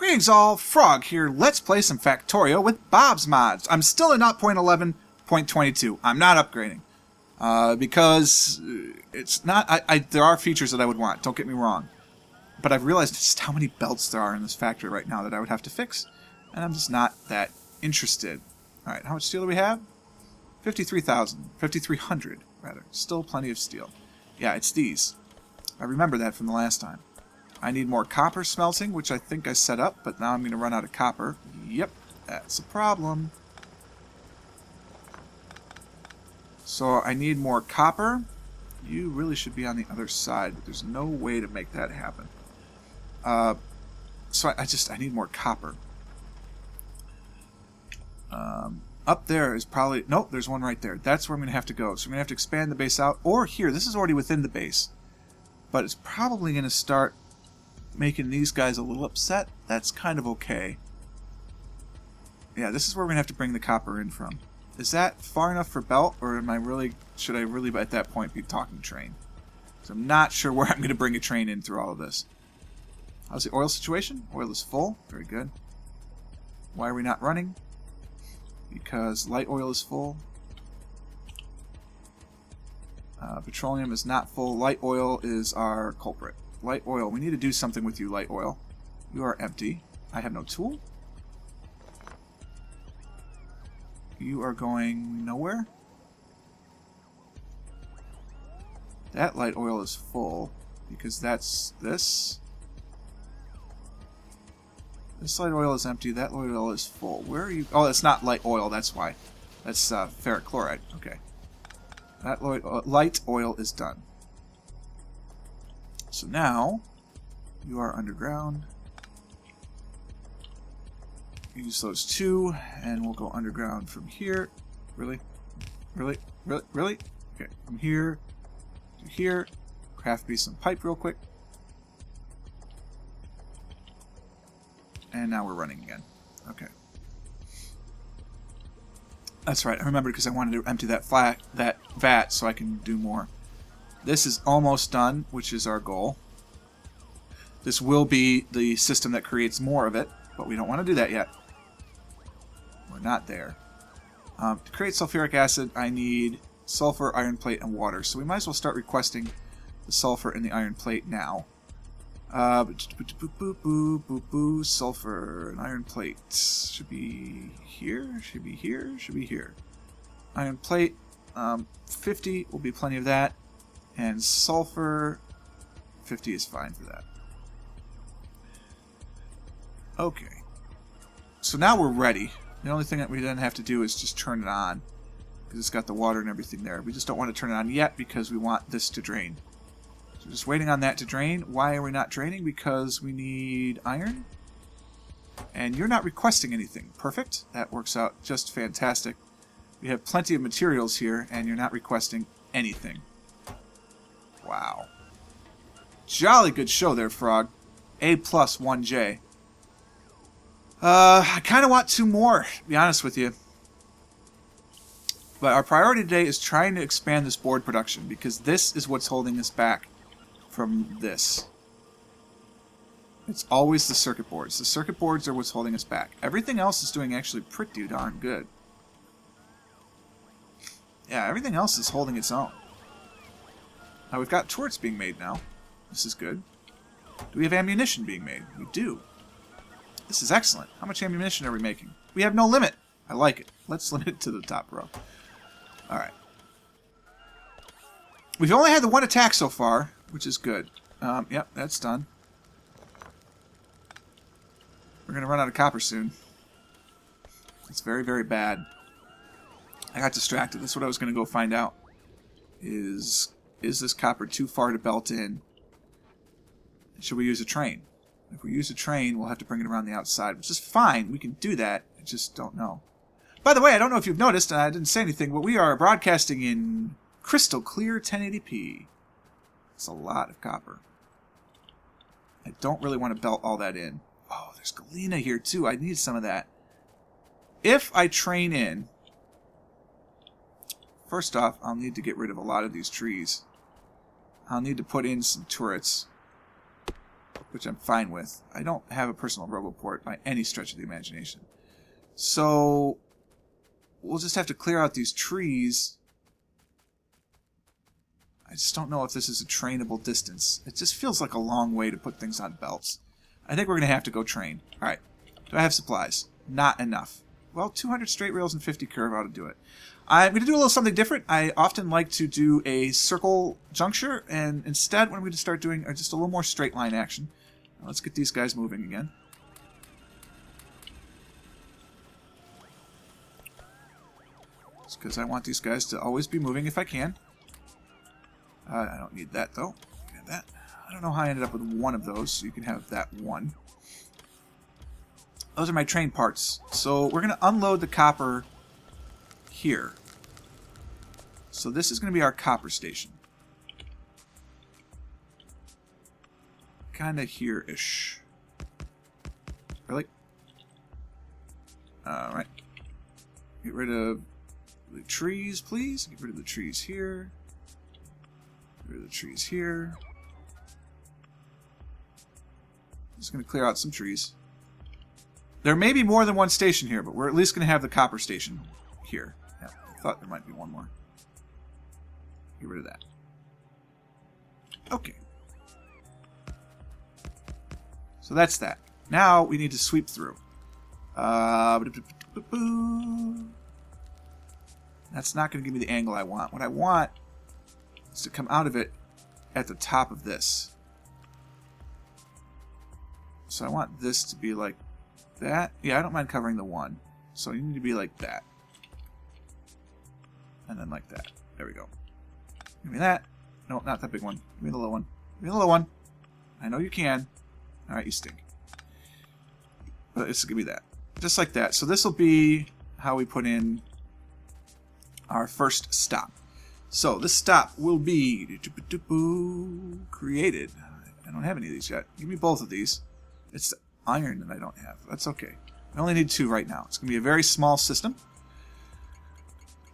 Greetings all, Frog here. Let's play some Factorio with Bob's Mods. I'm still at 0.11.22. I'm not upgrading. Because it's not... there are features that I would want, don't get me wrong. But I've realized just how many belts there are in this factory right now that I would have to fix. And I'm just not that interested. Alright, how much steel do we have? 53,000. 5,300, rather. Still plenty of steel. Yeah, it's these. I remember that from the last time. I need more copper smelting, which I think I set up, but now I'm going to run out of copper. Yep, that's a problem. So I need more copper. You really should be on the other side, but there's no way to make that happen. So I need more copper. Up there is probably... Nope, there's one right there. That's where I'm going to have to go. So I'm going to have to expand the base out. Or here, this is already within the base. But it's probably going to start making these guys a little upset. That's kind of okay. Yeah, this is where we're going to have to bring the copper in from. Is that far enough for belt, or am I really... should I really at that point be talking train? So I'm not sure where I'm going to bring a train in through all of this. How's the oil situation? Oil is full. Very good. Why are we not running? Because light oil is full. Petroleum is not full. Light oil is our culprit. Light oil. We need to do something with you, light oil. You are empty. I have no tool. You are going nowhere. That light oil is full because that's this. This light oil is empty. That light oil is full. Where are you? Oh, it's not light oil. That's why. That's ferric chloride. Okay. That light oil is done. So now, you are underground. Use those two, and we'll go underground from here. Really? Really? Really? Really? Okay, from here to here. Craft me some pipe real quick. And now we're running again. Okay. That's right, I remembered because I wanted to empty that vat so I can do more. This is almost done, which is our goal. This will be the system that creates more of it, but we don't want to do that yet. We're not there. To create sulfuric acid, I need sulfur, iron plate, and water. So we might as well start requesting the sulfur and the iron plate now. Sulfur and iron plate. Should be here, should be here, should be here. Iron plate, 50 will be plenty of that. And sulfur, 50 is fine for that. Okay. So now we're ready. The only thing that we then have to do is just turn it on. Because it's got the water and everything there. We just don't want to turn it on yet because we want this to drain. So just waiting on that to drain. Why are we not draining? Because we need iron. And you're not requesting anything. Perfect. That works out just fantastic. We have plenty of materials here and you're not requesting anything. Wow. Jolly good show there, Frog. A plus 1J. I kind of want 2 more, to be honest with you. But our priority today is trying to expand this board production because this is what's holding us back from this. It's always the circuit boards. The circuit boards are what's holding us back. Everything else is doing actually pretty darn good. Yeah, everything else is holding its own. Now we've got turrets being made now. This is good. Do we have ammunition being made? We do. This is excellent. How much ammunition are we making? We have no limit. I like it. Let's limit it to the top row. Alright. We've only had the 1 attack so far, which is good. Yep, that's done. We're going to run out of copper soon. It's very, very bad. I got distracted. That's what I was going to go find out. Is this copper too far to belt in? Should we use a train? If we use a train, we'll have to bring it around the outside, which is fine. We can do that. I just don't know. By the way, I don't know if you've noticed, and I didn't say anything, but we are broadcasting in crystal clear 1080p. It's a lot of copper. I don't really want to belt all that in. Oh, there's galena here too. I need some of that. If I train in, first off, I'll need to get rid of a lot of these trees. I'll need to put in some turrets. which I'm fine with. I don't have a personal roboport by any stretch of the imagination. So we'll just have to clear out these trees. I just don't know if this is a trainable distance. It just feels like a long way to put things on belts. I think we're going to have to go train. Alright. Do I have supplies? Not enough. Well, 200 straight rails and 50 curve ought to do it. I'm going to do a little something different. I often like to do a circle juncture, and instead what I'm going to start doing are just a little more straight line action. Now, let's get these guys moving again. Just because I want these guys to always be moving if I can. I don't need that, though. Get that. I don't know how I ended up with one of those, so you can have that one. Those are my train parts. So we're going to unload the copper here. So this is going to be our copper station. Kind of here-ish. Really? Alright. Get rid of the trees, please. Get rid of the trees here. Get rid of the trees here. Just going to clear out some trees. There may be more than one station here, but we're at least going to have the copper station here. Yeah, I thought there might be one more. Get rid of that. Okay. So that's that. Now we need to sweep through. That's not going to give me the angle I want. What I want is to come out of it at the top of this. So I want this to be like that. Yeah, I don't mind covering the one. So you need to be like that. And then like that. There we go. Give me that. No, not that big one. Give me the little one. Give me the little one. I know you can. Alright, you stink. But it's give me that. Just like that. So this will be how we put in our first stop. So this stop will be created. I don't have any of these yet. Give me both of these. It's the iron that I don't have. That's okay. I only need 2 right now. It's going to be a very small system.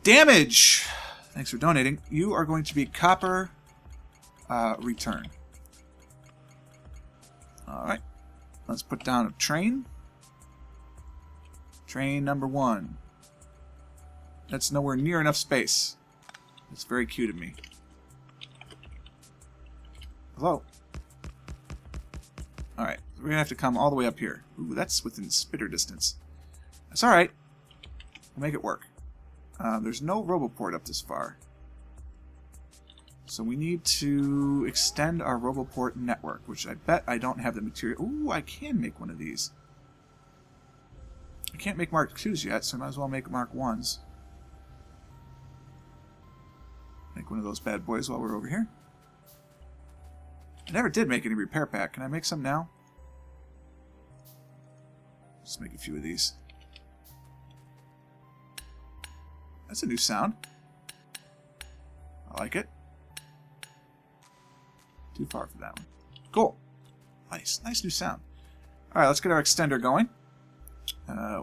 Damage! Thanks for donating. You are going to be copper return. Alright. Let's put down a train. Train number 1. That's nowhere near enough space. That's very cute of me. Hello. Alright. We're going to have to come all the way up here. Ooh, that's within spitter distance. That's alright. We'll make it work. There's no roboport up this far. So we need to extend our roboport network, which I bet I don't have the material. Ooh, I can make one of these. I can't make Mark 2s yet, so I might as well make Mark 1s. Make one of those bad boys while we're over here. I never did make any repair pack. Can I make some now? Just make a few of these. That's a new sound. I like it. Too far for that one. Cool. Nice. Nice new sound. Alright, let's get our extender going.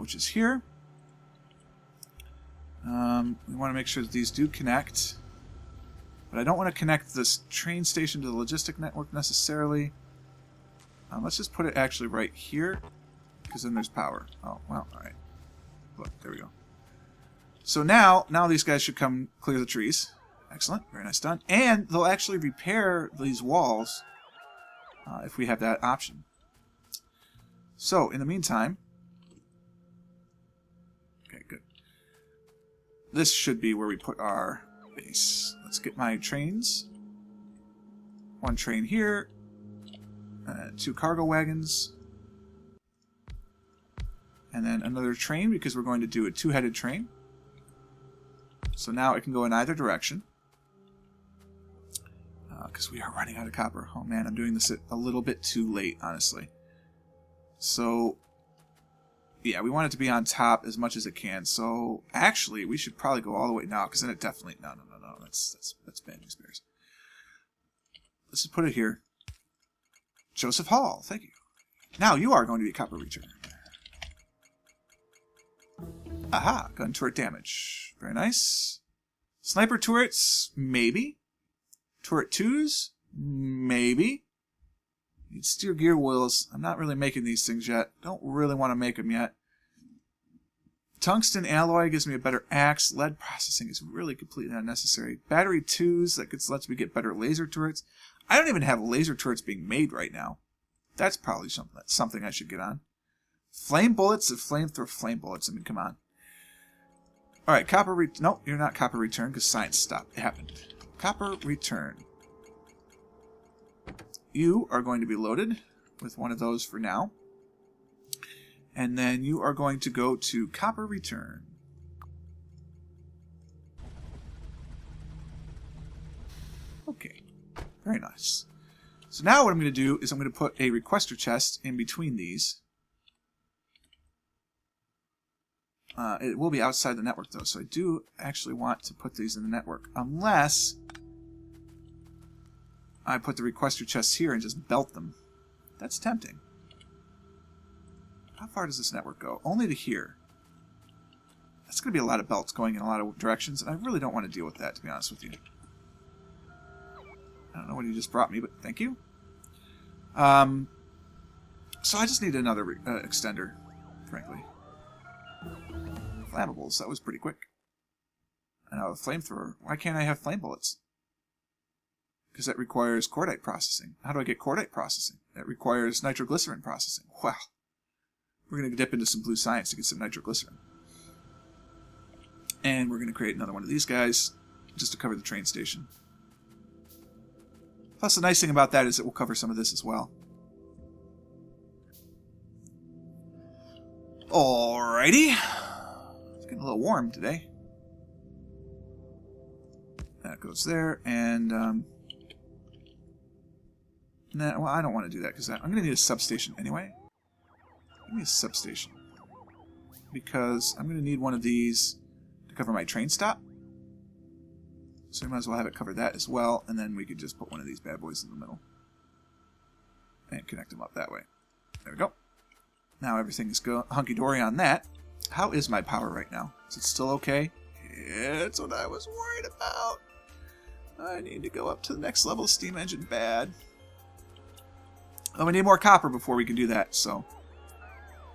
Which is here. We want to make sure that these do connect. But I don't want to connect this train station to the logistic network necessarily. Let's just put it actually right here. Because then there's power. Oh, well, alright. Look, there we go. So now these guys should come clear the trees. Excellent. Very nice done. And they'll actually repair these walls if we have that option. So, in the meantime... Okay, good. This should be where we put our base. Let's get my trains. 1 train here. 2 cargo wagons. And then another train because we're going to do a 2-headed train. So now it can go in either direction. Because we are running out of copper. Oh man, I'm doing this a little bit too late, honestly. So, yeah, we want it to be on top as much as it can. So, actually, we should probably go all the way now, because then it definitely... No. That's bad news bears. Let's just put it here. Joseph Hall, thank you. Now you are going to be a copper returner. Aha, gun turret damage. Very nice. Sniper turrets, maybe. Turret 2s, maybe. Need steer gear wheels. I'm not really making these things yet. Don't really want to make them yet. Tungsten alloy gives me a better axe. Lead processing is really completely unnecessary. Battery 2s, that lets me get better laser turrets. I don't even have laser turrets being made right now. That's probably something I should get on. Flame bullets and flamethrower flame bullets. I mean, come on. Alright, copper nope, you're not copper return because science stopped. It happened. Copper return. You are going to be loaded with one of those for now. And then you are going to go to copper return. Okay, very nice. So now what I'm going to do is I'm going to put a requester chest in between these. It will be outside the network though, so I do actually want to put these in the network. Unless I put the requester chests here and just belt them. That's tempting. How far does this network go? Only to here. That's going to be a lot of belts going in a lot of directions, and I really don't want to deal with that, to be honest with you. I don't know what you just brought me, but thank you. So I just need another extender, frankly. Flammables, that was pretty quick. And now a flamethrower. Why can't I have flame bullets? Because that requires cordite processing. How do I get cordite processing? That requires nitroglycerin processing. Wow. We're going to dip into some blue science to get some nitroglycerin. And we're going to create another one of these guys just to cover the train station. Plus the nice thing about that is it will cover some of this as well. Alrighty. It's getting a little warm today. That goes there, and well, I don't want to do that because I'm going to need a substation anyway. Give me a substation. Because I'm going to need one of these to cover my train stop. So we might as well have it cover that as well, and then we could just put one of these bad boys in the middle. And connect them up that way. There we go. Now everything is hunky-dory on that. How is my power right now? Is it still okay? It's what I was worried about. I need to go up to the next level of steam engine bad. Oh, we need more copper before we can do that, so...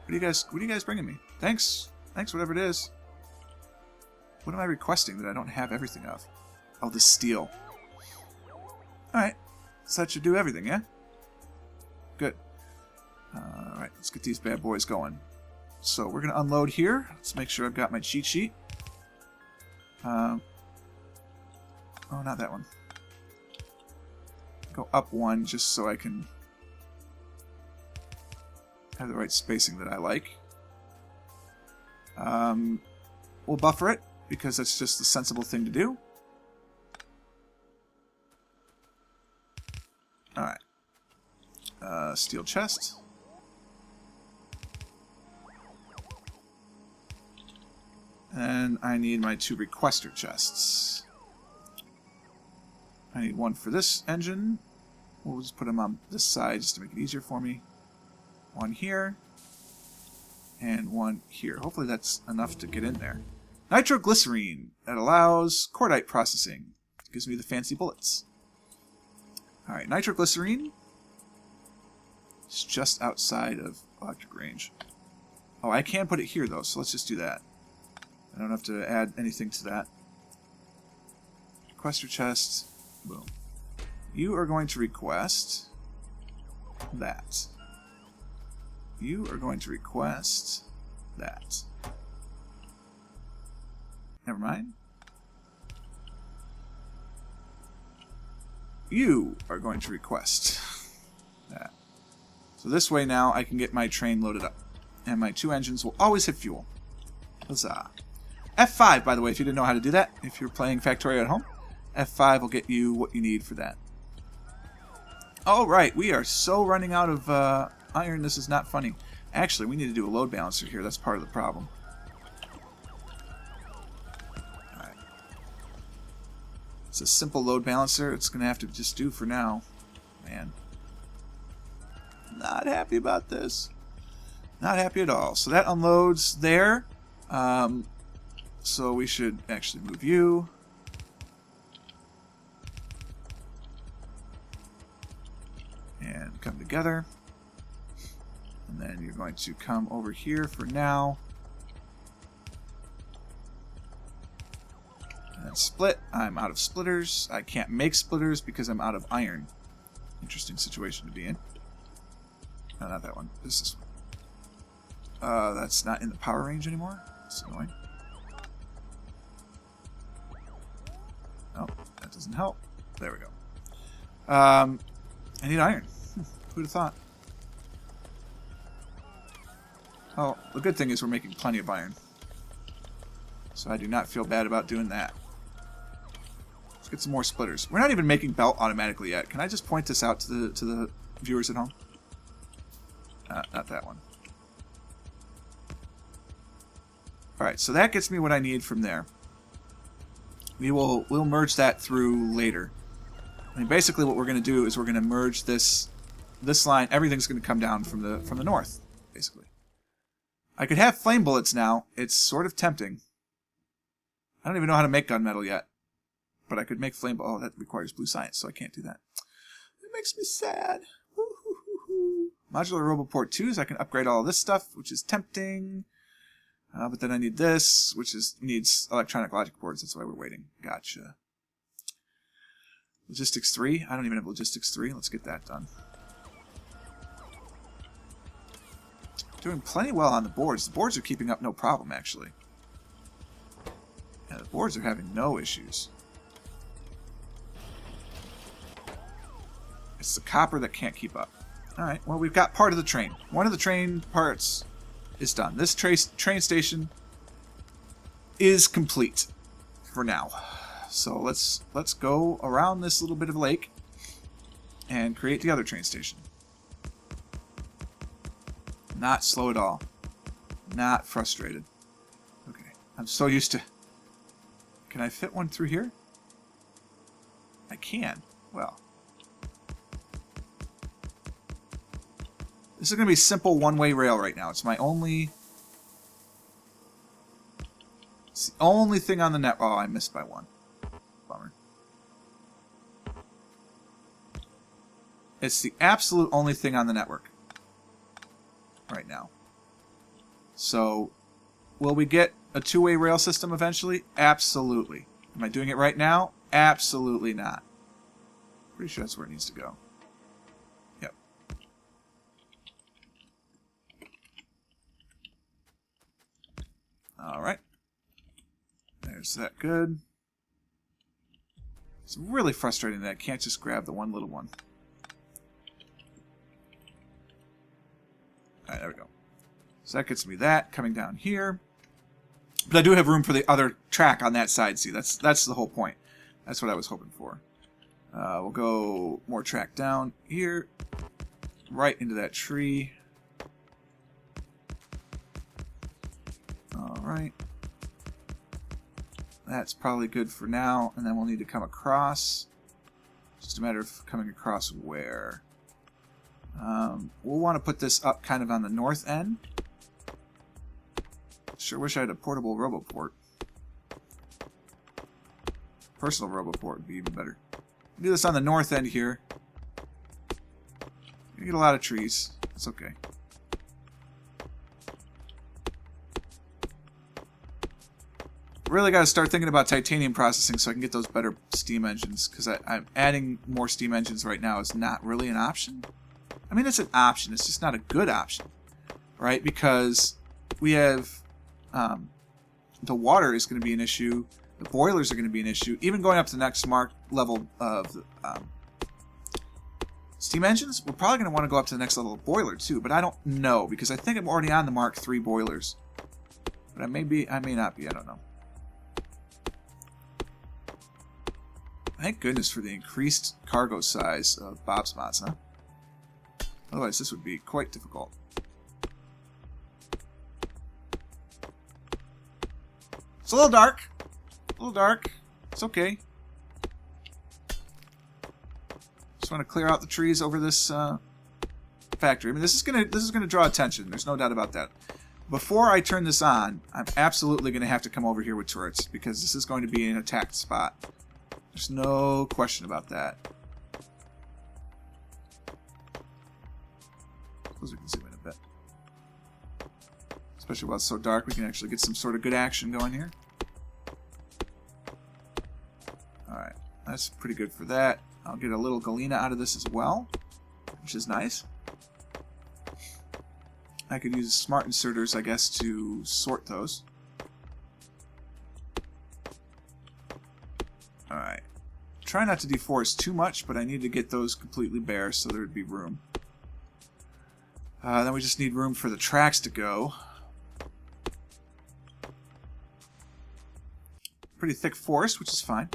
What are you guys bringing me? Thanks. Thanks, whatever it is. What am I requesting that I don't have everything of? Oh, the steel. Alright. So that should do everything, yeah? Good. Alright, let's get these bad boys going. So we're going to unload here. Let's make sure I've got my cheat sheet. Oh, not that one. Go up one just so I can have the right spacing that I like. We'll buffer it because that's just the sensible thing to do. Alright. Steel chest. And I need my 2 requester chests. I need one for this engine. We'll just put them on this side just to make it easier for me. One here. And one here. Hopefully that's enough to get in there. Nitroglycerine. That allows cordite processing. Gives me the fancy bullets. Alright, nitroglycerine. It's just outside of electric range. Oh, I can put it here though, so let's just do that. I don't have to add anything to that. Requester chest. Boom. You are going to request that. You are going to request that. Never mind. You are going to request that. So this way now I can get my train loaded up. And my 2 engines will always have fuel. Huzzah. F5, by the way, if you didn't know how to do that, if you're playing Factorio at home, F5 will get you what you need for that. Alright, we are so running out of iron, this is not funny. Actually, we need to do a load balancer here, that's part of the problem. Alright. It's a simple load balancer, it's going to have to just do for now. Man. Not happy about this. Not happy at all. So that unloads there. So we should actually move you. And come together. And then you're going to come over here for now. And then split. I'm out of splitters. I can't make splitters because I'm out of iron. Interesting situation to be in. No, not that one. This one. That's not in the power range anymore. That's annoying. Oh, that doesn't help. There we go. I need iron. Who'd have thought? Oh, the good thing is we're making plenty of iron. So I do not feel bad about doing that. Let's get some more splitters. We're not even making belt automatically yet. Can I just point this out to the viewers at home? Not that one. Alright, so that gets me what I need from there. We'll merge that through later. I mean, basically what we're going to do is we're going to merge this line. Everything's going to come down from the north, basically. I could have flame bullets now. It's sort of tempting. I don't even know how to make gunmetal yet. But I could make flame... Oh, that requires blue science, so I can't do that. It makes me sad. Modular Roboport 2s, I can upgrade all of this stuff, which is tempting. But then I need this, which needs electronic logic boards. That's why we're waiting. Gotcha. Logistics 3. I don't even have Logistics 3. Let's get that done. Doing plenty well on the boards. The boards are keeping up no problem, actually. Yeah, the boards are having no issues. It's the copper that can't keep up. Alright, well, we've got part of the train. One of the train parts is done. This train station is complete for now. So let's go around this little bit of lake and create the other train station. Not slow at all. Not frustrated. Okay, I'm so used to... Can I fit one through here? I can. Well. This is going to be simple one-way rail right now. It's my only... It's the only thing on the net... Oh, I missed by one. Bummer. It's the absolute only thing on the network right now. So, will we get a two-way rail system eventually? Absolutely. Am I doing it right now? Absolutely not. Pretty sure that's where it needs to go. Yep. Alright. There's that good. It's really frustrating that I can't just grab the one little one. Alright, there we go. So that gets me that coming down here. But I do have room for the other track on that side. See, that's the whole point. That's what I was hoping for. We'll go more track down here. Right into that tree. Alright. That's probably good for now. And then we'll need to come across. Just a matter of coming across where. We'll want to put this up kind of on the north end. Sure wish I had a portable Roboport. Personal Roboport would be even better. Do this on the north end here. You get a lot of trees. It's okay. Really got to start thinking about titanium processing so I can get those better steam engines, because I'm adding more steam engines right now is not really an option. I mean, it's an option. It's just not a good option, right? Because we have the water is going to be an issue. The boilers are going to be an issue. Even going up to the next level of the, steam engines, we're probably going to want to go up to the next level of boiler too. But I don't know, because I think I'm already on the Mark III boilers. But I may not be. I don't know. Thank goodness for the increased cargo size of Bob's Mods, huh? Otherwise, this would be quite difficult. It's a little dark. A little dark. It's okay. Just want to clear out the trees over this factory. I mean, this is gonna draw attention. There's no doubt about that. Before I turn this on, I'm absolutely going to have to come over here with turrets, because this is going to be an attacked spot. There's no question about that. suppose we can zoom in a bit. Especially while it's so dark, we can actually get some sort of good action going here. Alright, that's pretty good for that. I'll get a little galena out of this as well, which is nice. I could use smart inserters, I guess, to sort those. Alright. Try not to deforest too much, but I need to get those completely bare so there'd be room. Then we just need room for the tracks to go. Pretty thick forest, which is fine.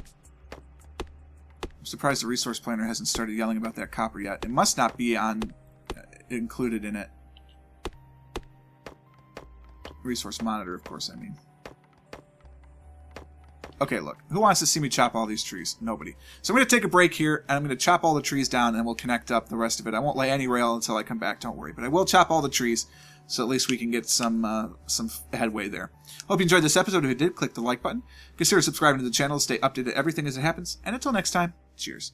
I'm surprised the resource planner hasn't started yelling about that copper yet. It must not be included in it. Resource monitor, of course, I mean. Okay, look. Who wants to see me chop all these trees? Nobody. So I'm going to take a break here, and I'm going to chop all the trees down, and we'll connect up the rest of it. I won't lay any rail until I come back, don't worry. But I will chop all the trees, so at least we can get some headway there. Hope you enjoyed this episode. If you did, click the like button. Consider subscribing to the channel to stay updated on everything as it happens. And until next time, cheers.